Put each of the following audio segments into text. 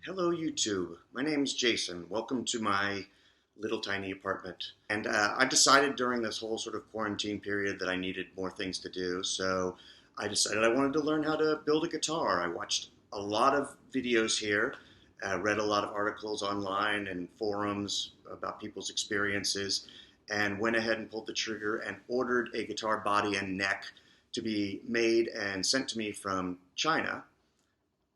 Hello, YouTube. My name's Jason. Welcome to my little tiny apartment. And I decided during this whole sort of quarantine period that I needed more things to do. So I decided I wanted to learn how to build a guitar. I watched a lot of videos here, read a lot of articles online and forums about people's experiences, and went ahead and pulled the trigger and ordered a guitar body and neck to be made and sent to me from China.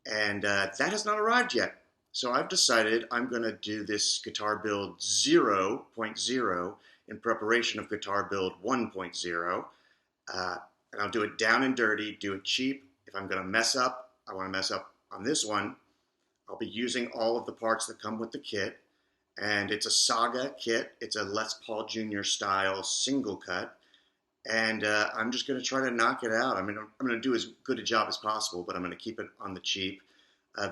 And that has not arrived yet. So I've decided I'm going to do this guitar build 0.0 in preparation of guitar build 1.0. And I'll do it down and dirty, do it cheap. If I'm going to mess up, I want to mess up on this one. I'll be using all of the parts that come with the kit. And it's a Saga kit. It's a Les Paul Jr. style single cut. And I'm just going to try to knock it out. I mean, I'm going to do as good a job as possible, but I'm going to keep it on the cheap.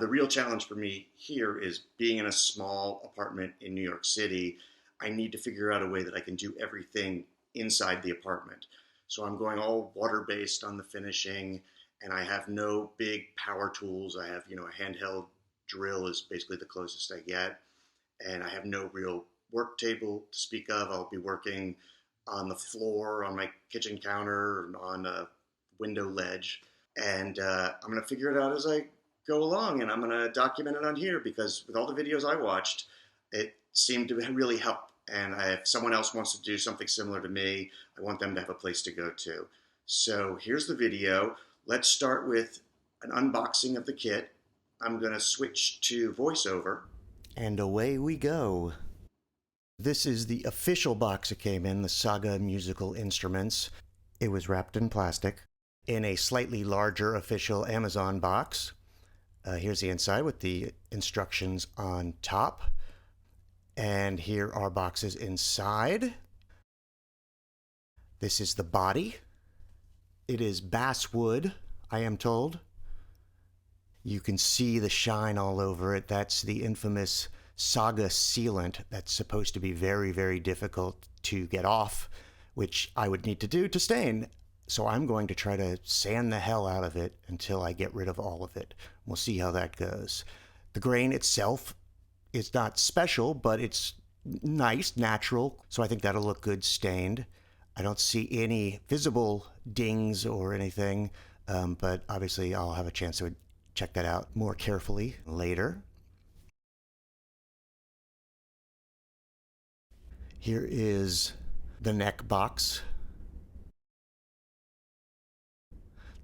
The real challenge for me here is being in a small apartment in New York City. I need to figure out a way that I can do everything inside the apartment. So I'm going all water-based on the finishing, and I have no big power tools. I have, a handheld drill is basically the closest I get, and I have no real work table to speak of. I'll be working on the floor, on my kitchen counter, on a window ledge, and I'm going to figure it out as I go along, and I'm going to document it on here because with all the videos I watched, it seemed to really help. And if someone else wants to do something similar to me, I want them to have a place to go to. So here's the video. Let's start with an unboxing of the kit. I'm going to switch to voiceover. And away we go. This is the official box it came in, the Saga Musical Instruments. It was wrapped in plastic. In a slightly larger official Amazon box. Here's the inside with the instructions on top. And here are boxes inside. This is the body. It is basswood, I am told. You can see the shine all over it. That's the infamous Saga sealant that's supposed to be very, very difficult to get off, which I would need to do to stain. So I'm going to try to sand the hell out of it until I get rid of all of it. We'll see how that goes. The grain itself is not special, but it's nice, natural, so I think that'll look good stained. I don't see any visible dings or anything, but obviously I'll have a chance to check that out more carefully later. Here is the neck box.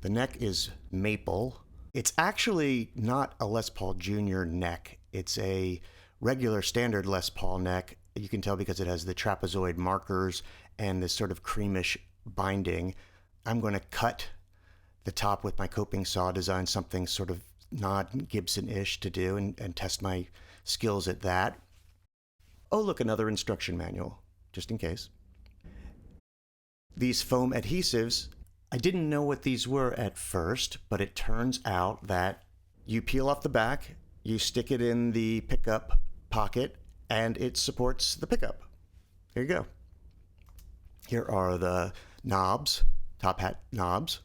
The neck is maple. It's actually not a Les Paul Jr. neck. It's a regular standard Les Paul neck. You can tell because it has the trapezoid markers and this sort of creamish binding. I'm going to cut the top with my coping saw, design something sort of non-Gibson-ish to do and test my skills at that. Oh, look, another instruction manual, just in case. These foam adhesives, I didn't know what these were at first, but it turns out that you peel off the back, you stick it in the pickup pocket, and it supports the pickup. There you go. Here are the knobs, top hat knobs.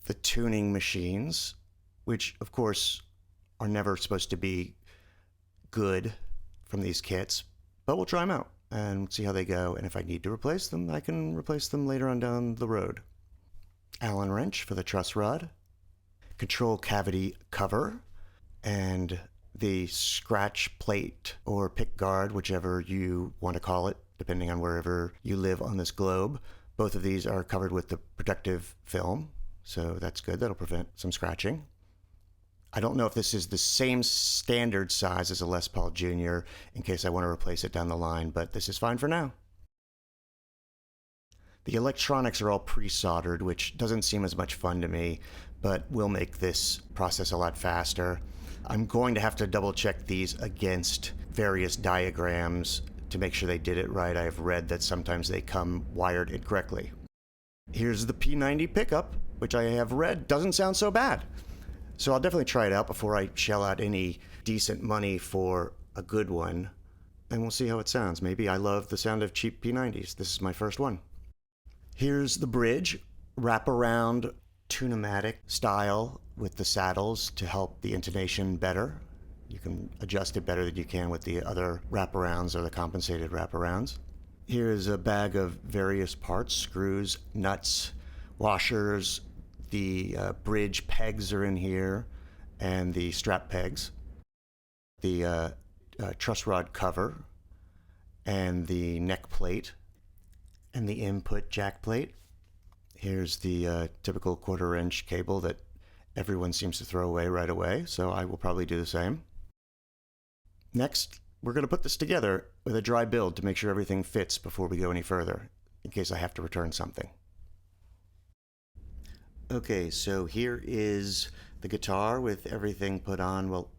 The tuning machines, which of course are never supposed to be good from these kits, but we'll try them out and see how they go, and if I need to replace them, I can replace them later on down the road. Allen wrench for the truss rod, control cavity cover, and the scratch plate or pick guard, whichever you want to call it, depending on wherever you live on this globe. Both of these are covered with the protective film, so that's good. That'll prevent some scratching. I don't know if this is the same standard size as a Les Paul Jr. in case I want to replace it down the line, but this is fine for now. The electronics are all pre-soldered, which doesn't seem as much fun to me, but will make this process a lot faster. I'm going to have to double check these against various diagrams to make sure they did it right. I have read that sometimes they come wired incorrectly. Here's the P90 pickup, which I have read doesn't sound so bad. So I'll definitely try it out before I shell out any decent money for a good one. And we'll see how it sounds. Maybe I love the sound of cheap P90s. This is my first one. Here's the bridge, wraparound Tune-o-matic style with the saddles to help the intonation better. You can adjust it better than you can with the other wraparounds or the compensated wraparounds. Here is a bag of various parts: screws, nuts, washers. The bridge pegs are in here, and the strap pegs. The truss rod cover, and the neck plate, and the input jack plate. Here's the typical 1/4-inch cable that everyone seems to throw away right away, so I will probably do the same. Next, we're going to put this together with a dry build to make sure everything fits before we go any further, in case I have to return something. Okay, so here is the guitar with everything put on. Well,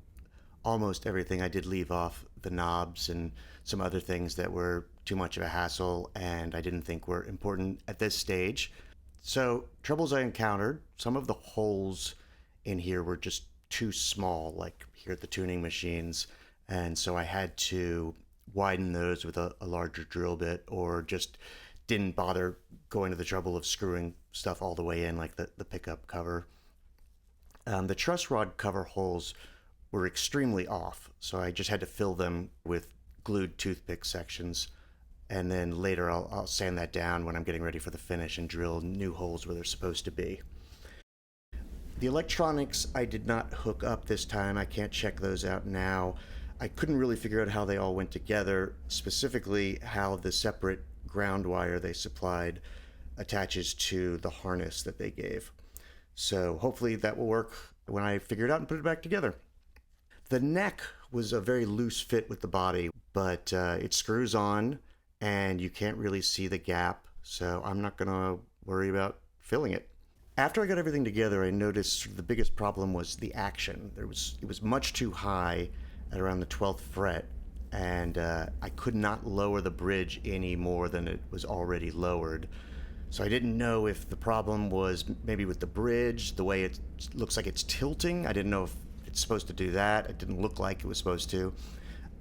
almost everything. I did leave off the knobs and some other things that were too much of a hassle and I didn't think were important at this stage. So, troubles I encountered: some of the holes in here were just too small, like here at the tuning machines, and so I had to widen those with a larger drill bit, or just didn't bother going to the trouble of screwing stuff all the way in, like the pickup cover. The truss rod cover holes were extremely off, so I just had to fill them with glued toothpick sections, and then later I'll sand that down when I'm getting ready for the finish and drill new holes where they're supposed to be. The electronics I did not hook up this time. I can't check those out now. I couldn't really figure out how they all went together, specifically how the separate ground wire they supplied attaches to the harness that they gave. So hopefully that will work when I figure it out and put it back together. The neck was a very loose fit with the body, but it screws on and you can't really see the gap, so I'm not going to worry about filling it. After I got everything together, I noticed the biggest problem was the action. It was much too high at around the 12th fret, and I could not lower the bridge any more than it was already lowered. So I didn't know if the problem was maybe with the bridge, the way it looks like it's tilting. I didn't know if it's supposed to do that. It didn't look like it was supposed to.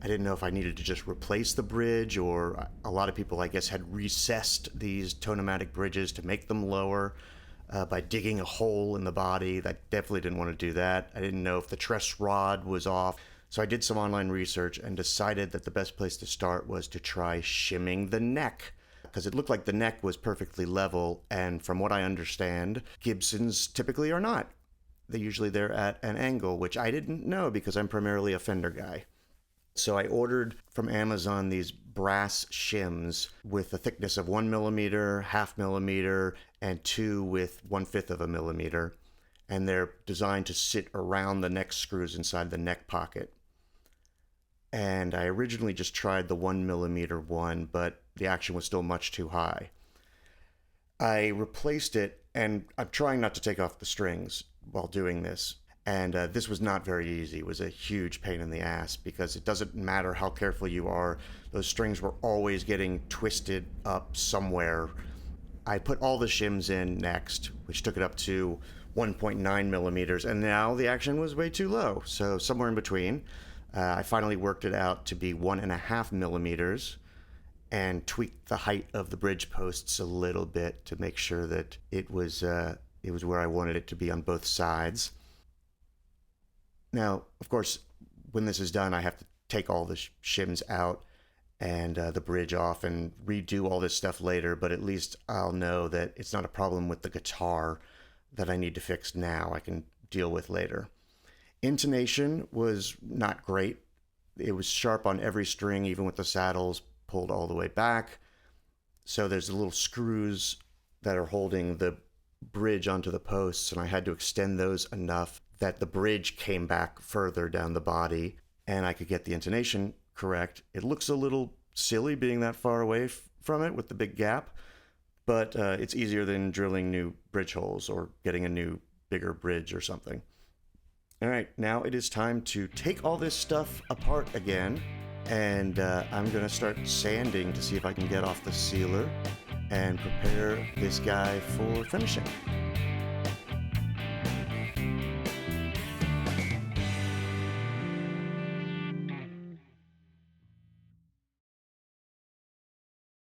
I didn't know if I needed to just replace the bridge, or a lot of people, I guess, had recessed these tone-o-matic bridges to make them lower by digging a hole in the body. I definitely didn't want to do that. I didn't know if the truss rod was off. So I did some online research and decided that the best place to start was to try shimming the neck, because it looked like the neck was perfectly level, and from what I understand, Gibsons typically are not. They're at an angle, which I didn't know because I'm primarily a Fender guy. So I ordered from Amazon these brass shims with a thickness of 1 millimeter, 1/2 millimeter, and 2 with 1/5 of a millimeter. And they're designed to sit around the neck screws inside the neck pocket. And I originally just tried the 1 millimeter one, but the action was still much too high. I replaced it, and I'm trying not to take off the strings while doing this. And this was not very easy. It was a huge pain in the ass because it doesn't matter how careful you are. Those strings were always getting twisted up somewhere. I put all the shims in next, which took it up to 1.9 millimeters, and now the action was way too low. So somewhere in between, I finally worked it out to be 1.5 millimeters and tweaked the height of the bridge posts a little bit to make sure that it was where I wanted it to be on both sides. Now, of course, when this is done, I have to take all the shims out and the bridge off and redo all this stuff later, but at least I'll know that it's not a problem with the guitar that I need to fix now. I can deal with later. Intonation was not great. It was sharp on every string, even with the saddles pulled all the way back. So there's the little screws that are holding the bridge onto the posts, and I had to extend those enough that the bridge came back further down the body and I could get the intonation correct. It looks a little silly being that far away from it with the big gap, but it's easier than drilling new bridge holes or getting a new bigger bridge or something. All right, now it is time to take all this stuff apart again, and I'm gonna start sanding to see if I can get off the sealer and prepare this guy for finishing.